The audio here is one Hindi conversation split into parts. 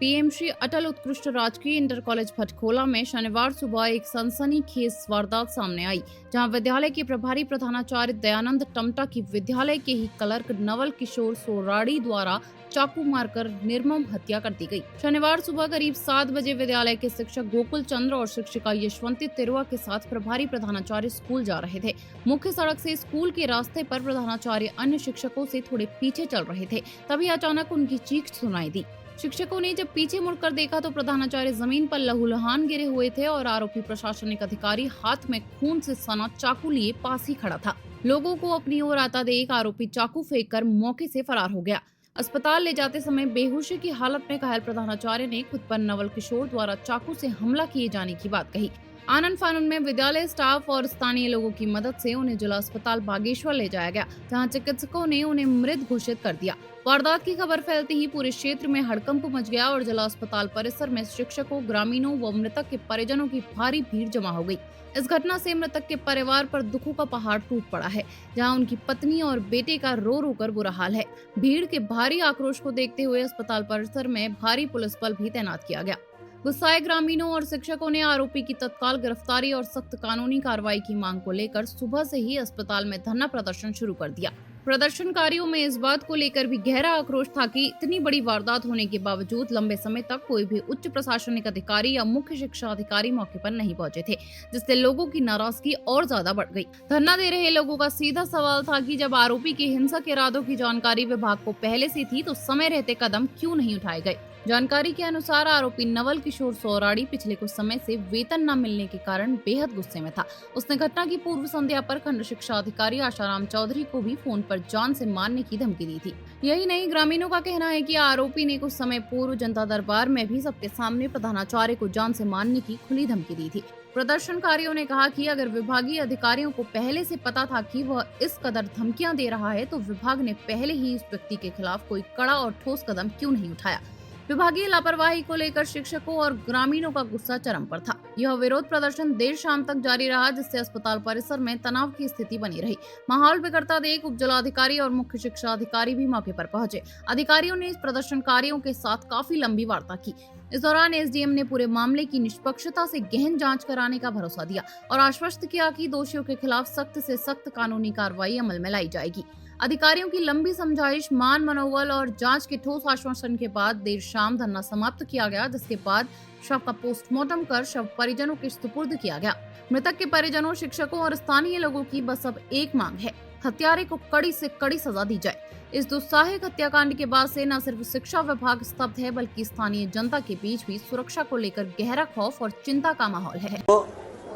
पीएम श्री अटल उत्कृष्ट राजकीय इंटर कॉलेज भटखोला में शनिवार सुबह एक सनसनीखेज वारदात सामने आई, जहां विद्यालय के प्रभारी प्रधानाचार्य दयानंद टमटा की विद्यालय के ही क्लर्क नवल किशोर सोराड़ी द्वारा चाकू मारकर निर्मम हत्या कर दी गई। शनिवार सुबह करीब 7 बजे विद्यालय के शिक्षक गोकुल चंद्र और शिक्षिका यशवंती तिरुआ के साथ प्रभारी प्रधानाचार्य स्कूल जा रहे थे। मुख्य सड़क से स्कूल के रास्ते पर प्रधानाचार्य अन्य शिक्षकों से थोड़े पीछे चल रहे थे, तभी अचानक उनकी चीख सुनाई दी। शिक्षकों ने जब पीछे मुड़कर देखा तो प्रधानाचार्य जमीन पर लहूलुहान गिरे हुए थे और आरोपी प्रशासनिक अधिकारी हाथ में खून से सना चाकू लिए पास ही खड़ा था। लोगों को अपनी ओर आता देख आरोपी चाकू फेंककर मौके से फरार हो गया। अस्पताल ले जाते समय बेहोशी की हालत में घायल प्रधानाचार्य ने खुद पर नवल किशोर द्वारा चाकू से हमला किए जाने की बात कही। आनंद फानन में विद्यालय स्टाफ और स्थानीय लोगों की मदद से उन्हें जिला अस्पताल बागेश्वर ले जाया गया, जहां चिकित्सकों ने उन्हें मृत घोषित कर दिया। वारदात की खबर फैलते ही पूरे क्षेत्र में हड़कंप मच गया और जिला अस्पताल परिसर में शिक्षकों, ग्रामीणों व मृतक के परिजनों की भारी भीड़ जमा हो गई। इस घटना से मृतक के परिवार पर दुखों का पहाड़ टूट पड़ा है, जहां उनकी पत्नी और बेटे का रो रो कर बुरा हाल है। भीड़ के भारी आक्रोश को देखते हुए अस्पताल परिसर में भारी पुलिस बल भी तैनात किया गया। गुस्साए ग्रामीणों और शिक्षकों ने आरोपी की तत्काल गिरफ्तारी और सख्त कानूनी कार्रवाई की मांग को लेकर सुबह से ही अस्पताल में धरना प्रदर्शन शुरू कर दिया। प्रदर्शनकारियों में इस बात को लेकर भी गहरा आक्रोश था कि इतनी बड़ी वारदात होने के बावजूद लंबे समय तक कोई भी उच्च प्रशासनिक अधिकारी या मुख्य शिक्षा अधिकारी मौके पर नहीं पहुंचे थे, जिससे लोगों की नाराजगी और ज्यादा बढ़ गई। धरना दे रहे लोगों का सीधा सवाल था कि जब आरोपी के हिंसक इरादों की जानकारी विभाग को पहले से थी तो समय रहते कदम क्यों नहीं उठाए गए। जानकारी के अनुसार आरोपी नवल किशोर सोराड़ी पिछले कुछ समय से वेतन न मिलने के कारण बेहद गुस्से में था। उसने घटना की पूर्व संध्या पर खंड शिक्षा अधिकारी आशाराम चौधरी को भी फोन पर जान से मारने की धमकी दी थी। यही नहीं, ग्रामीणों का कहना है कि आरोपी ने कुछ समय पूर्व जनता दरबार में भी सबके सामने प्रधानाचार्य को जान से मारने की खुली धमकी दी थी। प्रदर्शनकारियों ने कहा कि अगर विभागीय अधिकारियों को पहले से पता था कि वह इस कदर धमकियां दे रहा है तो विभाग ने पहले ही इस व्यक्ति के खिलाफ कोई कड़ा और ठोस कदम क्यों नहीं उठाया। विभागीय लापरवाही को लेकर शिक्षकों और ग्रामीणों का गुस्सा चरम पर था। यह विरोध प्रदर्शन देर शाम तक जारी रहा, जिससे अस्पताल परिसर में तनाव की स्थिति बनी रही। माहौल बिगड़ता देख उप जिलाधिकारी और मुख्य शिक्षा अधिकारी भी मौके पर पहुंचे। अधिकारियों ने इस प्रदर्शनकारियों के साथ काफी लंबी वार्ता की। इस दौरान एसडीएम ने पूरे मामले की निष्पक्षता से गहन जांच कराने का भरोसा दिया और आश्वस्त किया कि दोषियों के खिलाफ सख्त से सख्त कानूनी कार्रवाई अमल में लाई जाएगी। अधिकारियों की लंबी समझाइश, मान मनोबल और जांच के ठोस आश्वासन के बाद देर शाम धरना समाप्त किया गया, जिसके बाद शव का पोस्टमार्टम कर शव परिजनों के सुपुर्द किया गया। मृतक के परिजनों, शिक्षकों और स्थानीय लोगों की बस अब एक मांग है, हत्यारे को कड़ी से कड़ी सजा दी जाए। इस दुस्साहसिक हत्याकांड के बाद से न सिर्फ शिक्षा विभाग स्तब्ध है, बल्कि स्थानीय जनता के बीच भी सुरक्षा को लेकर गहरा खौफ और चिंता का माहौल है। तो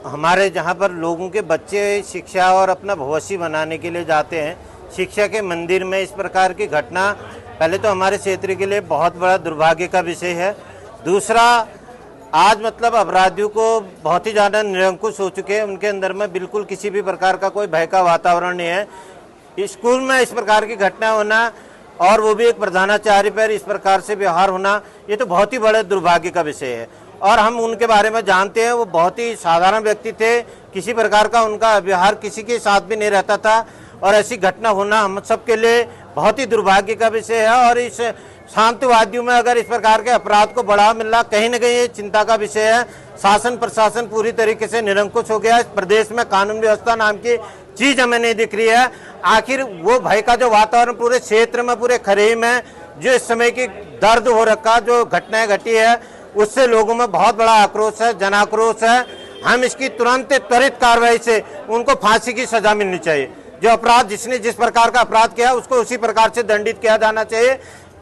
हमारे जहाँ पर लोगों के बच्चे शिक्षा और अपना भविष्य बनाने के लिए जाते हैं, शिक्षा के मंदिर में इस प्रकार की घटना पहले तो हमारे क्षेत्र के लिए बहुत बड़ा दुर्भाग्य का विषय है। दूसरा, आज मतलब अपराधियों को बहुत ही ज़्यादा निरंकुश हो चुके हैं, उनके अंदर में बिल्कुल किसी भी प्रकार का कोई भय का वातावरण नहीं है। स्कूल में इस प्रकार की घटना होना और वो भी एक प्रधानाचार्य पर इस प्रकार से व्यवहार होना, ये तो बहुत ही बड़े दुर्भाग्य का विषय है। और हम उनके बारे में जानते हैं, वो बहुत ही साधारण व्यक्ति थे, किसी प्रकार का उनका व्यवहार किसी के साथ भी नहीं रहता था और ऐसी घटना होना हम सबके लिए बहुत ही दुर्भाग्य का विषय है। और इस शांतिवादियों में अगर इस प्रकार के अपराध को बढ़ावा मिलना कहीं न कहीं ये चिंता का विषय है। शासन प्रशासन पूरी तरीके से निरंकुश हो गया। इस प्रदेश में कानून व्यवस्था नाम की चीज हमें नहीं दिख रही है। आखिर वो भय का जो वातावरण पूरे क्षेत्र में, पूरे खरेई में जो इस समय की दर्द हो रखा, जो घटनाएं घटी है, उससे लोगों में बहुत बड़ा आक्रोश है, जन आक्रोश है। हम इसकी तुरंत त्वरित कार्रवाई से उनको फांसी की सजा मिलनी चाहिए। जो अपराध, जिसने जिस प्रकार का अपराध किया उसको उसी प्रकार से दंडित किया जाना चाहिए।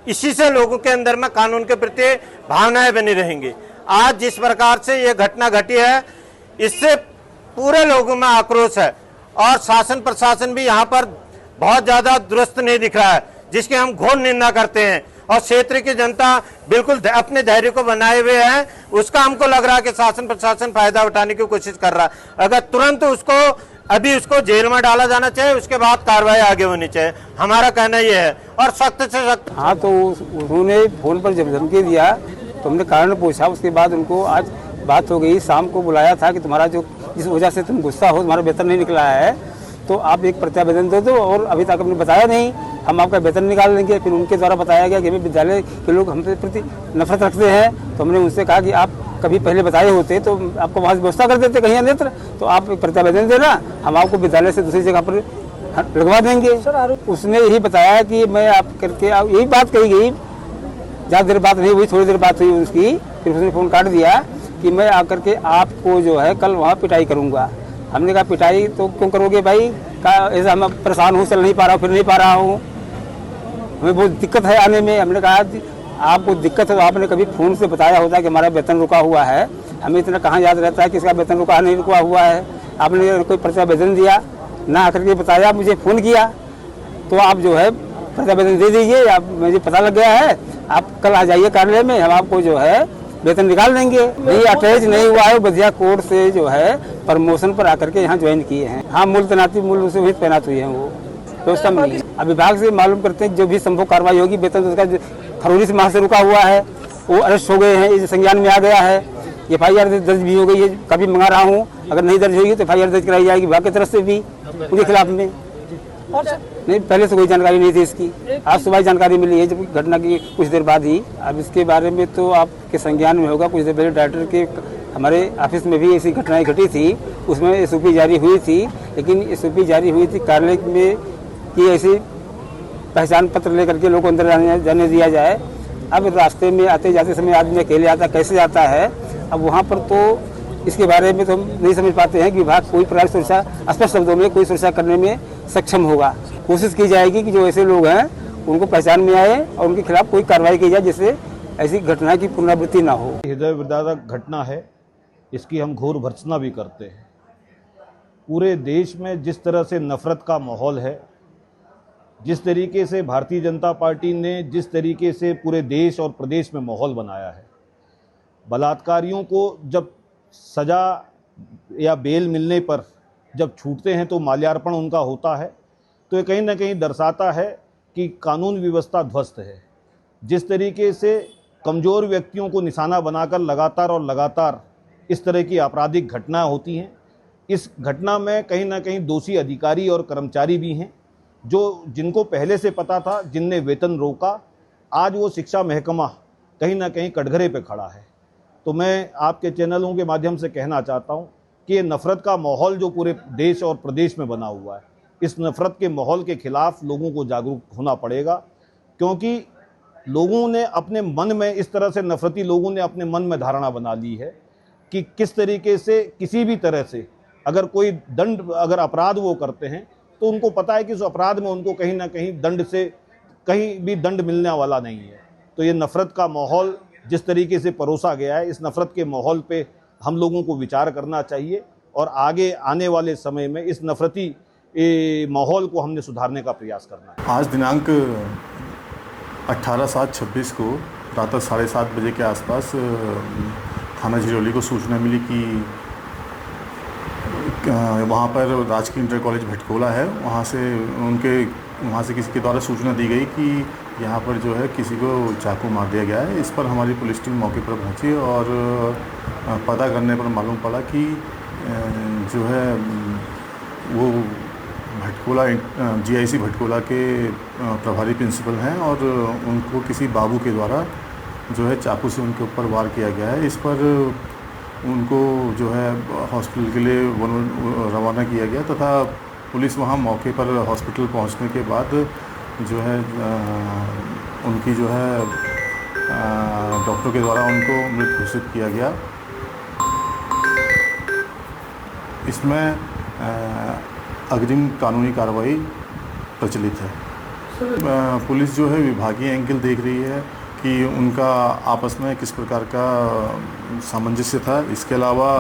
इसी से लोगों के अंदर में कानून के प्रति भावनाएं बनी रहेंगी। आज जिस प्रकार से ये घटना घटी है, इससे पूरे लोगों में आक्रोश है और शासन प्रशासन भी यहाँ पर बहुत ज्यादा दुरुस्त नहीं दिख रहा है, जिसकी हम घोर निंदा करते हैं। और क्षेत्र की जनता बिल्कुल अपने धैर्य को बनाए हुए है। उसका हमको लग रहा है कि शासन प्रशासन फायदा उठाने की कोशिश कर रहा है। अगर तुरंत उसको जेल में डाला जाना चाहिए, उसके बाद कार्रवाई आगे होनी चाहिए, हमारा कहना ये है। और सख्त से सख्त। हाँ, तो उन्होंने फोन पर जब धमकी दिया तो हमने कारण पूछा, उसके बाद उनको आज बात हो गई। शाम को बुलाया था कि तुम्हारा जो जिस वजह से तुम गुस्सा हो, तुम्हारा वेतन नहीं निकला है, तो आप एक प्रत्यावेदन दे दो, और अभी तक हमने बताया नहीं, हम आपका वेतन निकाल लेंगे। फिर उनके द्वारा बताया गया कि हमें विद्यालय के लोग हमसे प्रति नफरत रखते हैं, तो हमने उनसे कहा कि आप कभी पहले बताए होते तो आपको वहाँ से व्यवस्था कर देते कहीं अन्यत्र, तो आप एक प्रत्यावेदन देना, हम आपको विद्यालय से दूसरी जगह पर लगवा देंगे। उसने यही बताया कि मैं आप करके यही बात कही गई, ज़्यादा देर बात नहीं हुई, थोड़ी देर बात हुई उसकी, फिर उसने फ़ोन काट दिया कि मैं आकर के आपको जो है कल वहाँ पिटाई करूँगा। हमने कहा पिटाई तो क्यों करोगे भाई, का ऐसा मैं परेशान हूँ, चल नहीं पा रहा हूँ, फिर नहीं पा रहा हूँ, हमें बहुत दिक्कत है आने में। हमने कहा आपको दिक्कत है तो आपने कभी फ़ोन से बताया होता कि हमारा वेतन रुका हुआ है, हमें इतना कहाँ याद रहता है कि इसका वेतन रुका नहीं रुका हुआ है। आपने कोई प्रत्यावेदन दिया ना, आकर के बताया, मुझे फ़ोन किया, तो आप जो है प्रत्यावेदन दे दीजिए, आप मुझे पता लग गया है, आप कल आ जाइए कार्यालय में, हम आपको जो है वेतन निकाल देंगे। नहीं अटैच नहीं हुआ है, बधिया कोर्ट से जो है प्रमोशन पर आकर के यहाँ ज्वाइन किए हैं। हाँ, मूल तैनाती मूल से भी तैनात हुए हैं, वो व्यवस्था में नहीं। अब विभाग से मालूम करते हैं जो भी संभव कार्रवाई होगी। वेतन उसका फरवरी से माह से रुका हुआ है, वो अरेस्ट हो गए हैं, इस संज्ञान में आ गया है, FIR दर्ज भी हो गई है, कभी मंगा रहा हूँ, अगर नहीं दर्ज होगी तो FIR दर्ज कराई जाएगी विभाग की तरफ से भी उनके खिलाफ में। नहीं, पहले से कोई जानकारी नहीं थी इसकी, आज सुबह जानकारी मिली है जब घटना की कुछ देर बाद ही। अब इसके बारे में तो आपके संज्ञान में होगा। कुछ देर पहले डायरेक्टर के हमारे ऑफिस में भी ऐसी घटनाएं घटी थी, उसमें SOP जारी हुई थी, लेकिन SOP जारी हुई थी कार्यालय में कि ऐसी पहचान पत्र लेकर के लोग को अंदर जाने दिया जाए। अब रास्ते में आते जाते समय आदमी अकेले आता, कैसे आता है, अब वहाँ पर तो इसके बारे में तो हम नहीं समझ पाते हैं कि विभाग कोई प्रकार सुरक्षा, स्पष्ट शब्दों में कोई सुरक्षा करने में सक्षम होगा। कोशिश की जाएगी कि जो ऐसे लोग हैं उनको पहचान में आए और उनके खिलाफ कोई कार्रवाई की जाए जिससे ऐसी घटना की पुनरावृत्ति ना हो। हृदय विदारक घटना है, इसकी हम घोर भर्त्सना भी करते हैं। पूरे देश में जिस तरह से नफरत का माहौल है, जिस तरीके से भारतीय जनता पार्टी ने जिस तरीके से पूरे देश और प्रदेश में माहौल बनाया है, बलात्कारियों को जब सज़ा या बेल मिलने पर जब छूटते हैं तो माल्यार्पण उनका होता है, तो ये कहीं ना कहीं दर्शाता है कि कानून व्यवस्था ध्वस्त है। जिस तरीके से कमज़ोर व्यक्तियों को निशाना बनाकर लगातार इस तरह की आपराधिक घटना होती हैं, इस घटना में कहीं ना कहीं दोषी अधिकारी और कर्मचारी भी हैं, जो जिनको पहले से पता था, जिनने वेतन रोका, आज वो शिक्षा महकमा कहीं ना कहीं कटघरे पे खड़ा है। तो मैं आपके चैनलों के माध्यम से कहना चाहता हूँ कि ये नफ़रत का माहौल जो पूरे देश और प्रदेश में बना हुआ है, इस नफ़रत के माहौल के खिलाफ लोगों को जागरूक होना पड़ेगा, क्योंकि लोगों ने अपने मन में इस तरह से नफ़रती लोगों ने अपने मन में धारणा बना ली है कि किस तरीके से किसी भी तरह से अगर कोई दंड, अगर अपराध वो करते हैं तो उनको पता है कि उस अपराध में उनको कहीं ना कहीं दंड से कहीं भी दंड मिलने वाला नहीं है। तो ये नफ़रत का माहौल जिस तरीके से परोसा गया है, इस नफ़रत के माहौल पे हम लोगों को विचार करना चाहिए और आगे आने वाले समय में इस नफ़रती माहौल को हमने सुधारने का प्रयास करना है। आज दिनांक 18/7/26 को प्रातः 7:30 बजे के आसपास थाना झिरोली को सूचना मिली कि वहाँ पर राजकीय इंटर कॉलेज भटकोला है, वहाँ से किसी के द्वारा सूचना दी गई कि यहाँ पर जो है किसी को चाकू मार दिया गया है। इस पर हमारी पुलिस टीम मौके पर पहुँची और पता करने पर मालूम पड़ा कि जो है वो भटकोला GIC भटकोला के प्रभारी प्रिंसिपल हैं और उनको किसी बाबू के द्वारा जो है चाकू से उनके ऊपर वार किया गया है। इस पर उनको जो है हॉस्पिटल के लिए रवाना किया गया तथा पुलिस वहाँ मौके पर हॉस्पिटल पहुँचने के बाद जो है उनकी जो है डॉक्टर के द्वारा उनको मृत घोषित किया गया। इसमें अग्रिम कानूनी कार्रवाई प्रचलित है। पुलिस जो है विभागीय एंगल देख रही है कि उनका आपस में किस प्रकार का सामंजस्य था। इसके अलावा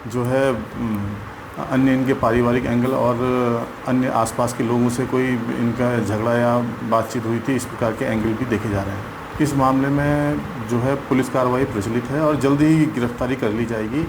जो है अन्य इनके पारिवारिक एंगल और अन्य आसपास के लोगों से कोई इनका झगड़ा या बातचीत हुई थी, इस प्रकार के एंगल भी देखे जा रहे हैं। इस मामले में जो है पुलिस कार्रवाई प्रचलित है और जल्दी ही गिरफ्तारी कर ली जाएगी।